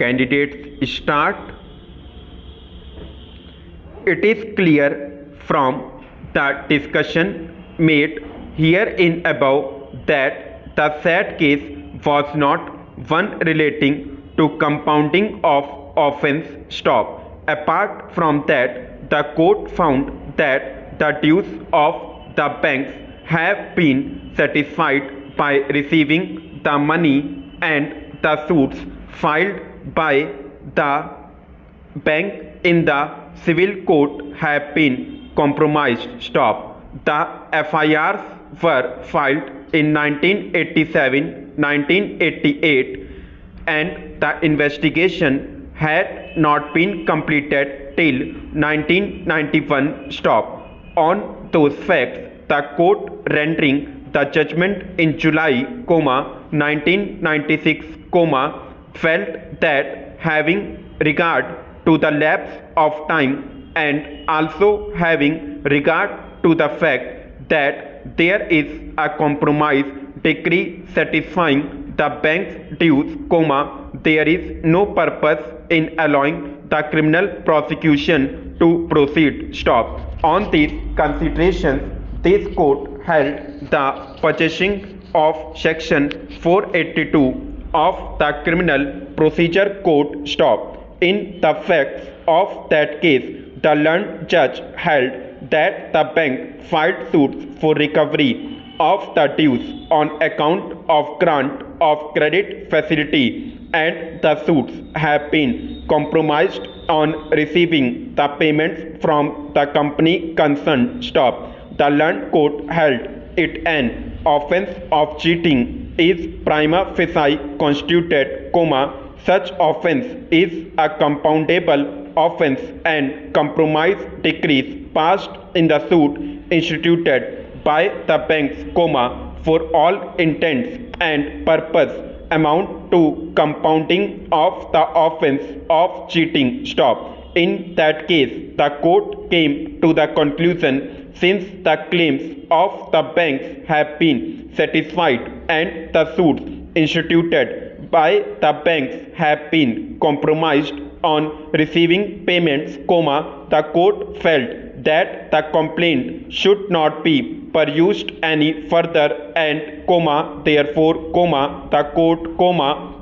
candidates start. It is clear from the discussion made herein above that the said case was not one relating to compounding of offence. Apart from that, the court found that the dues of the banks have been satisfied by receiving the money, and the suits filed by the bank in the civil court have been compromised. The FIRs were filed in 1987, 1988, and the investigation had not been completed till 1991. On those facts, the court rendering the judgment in July, 1996, felt that having regard to the lapse of time and also having regard to the fact that there is a compromise decree satisfying the bank's dues, there is no purpose in allowing the criminal prosecution to proceed. On these considerations, this court held the possessing of section 482 of the Criminal Procedure Code. In the facts of that case, the learned judge held that the bank filed suits for recovery of the dues on account of grant of credit facility, and the suits have been compromised on receiving the payments from the company concerned. The learned court held it an offence of cheating is prima facie constituted, such offence is a compoundable offence, and compromise decrees passed in the suit instituted by the banks, for all intents and purpose amount to compounding of the offence of cheating. In that case, the court came to the conclusion, since the claims of the banks have been satisfied and the suits instituted by the banks have been compromised on receiving payments, the court felt that the complaint should not be pursued any further, and therefore, the court,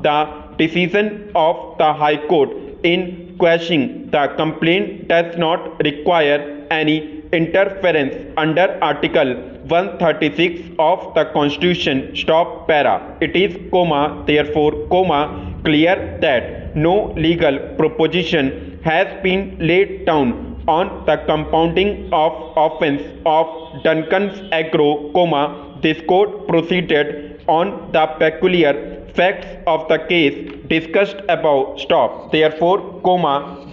the decision of the High Court in quashing the complaint does not require any interference under Article 136 of the Constitution. It is, therefore, clear that no legal proposition has been laid down on the compounding of offence of Duncan's Agro, this court proceeded on the peculiar facts of the case discussed above. Therefore,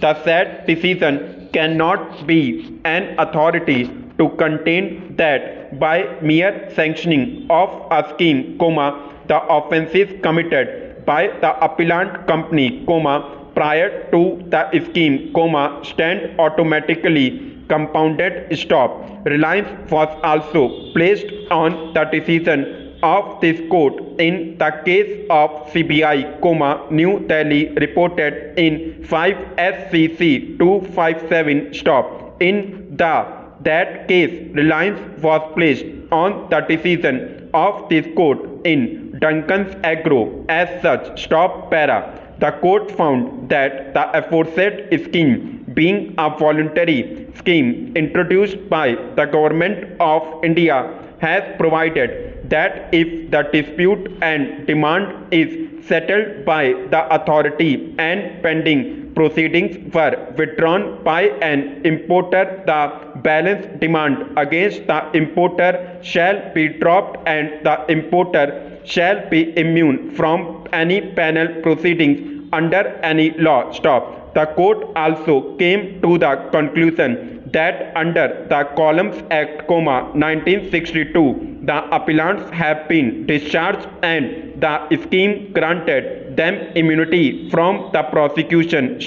the said decision cannot be an authority to contend that by mere sanctioning of a scheme, the offences committed by the appellant company, prior to the scheme, stand automatically compounded. Reliance was also placed on the decision of this court in the case of CBI, New Delhi, reported in 5 SCC 257. In that case, reliance was placed on the decision of this court in Duncan's Agro as such. The court found that the aforesaid scheme, being a voluntary scheme introduced by the Government of India, has provided that if the dispute and demand is settled by the authority and pending proceedings were withdrawn by an importer, the balance demand against the importer shall be dropped and the importer shall be immune from any penal proceedings under any law. The court also came to the conclusion that under the Columns Act, 1962, the appellants have been discharged and the scheme granted them immunity from the prosecution.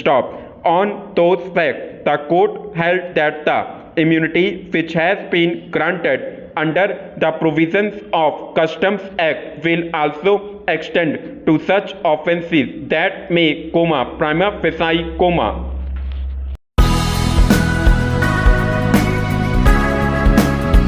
On those facts, the court held that the immunity which has been granted under the provisions of Customs Act will also extend to such offences that may, prima facie,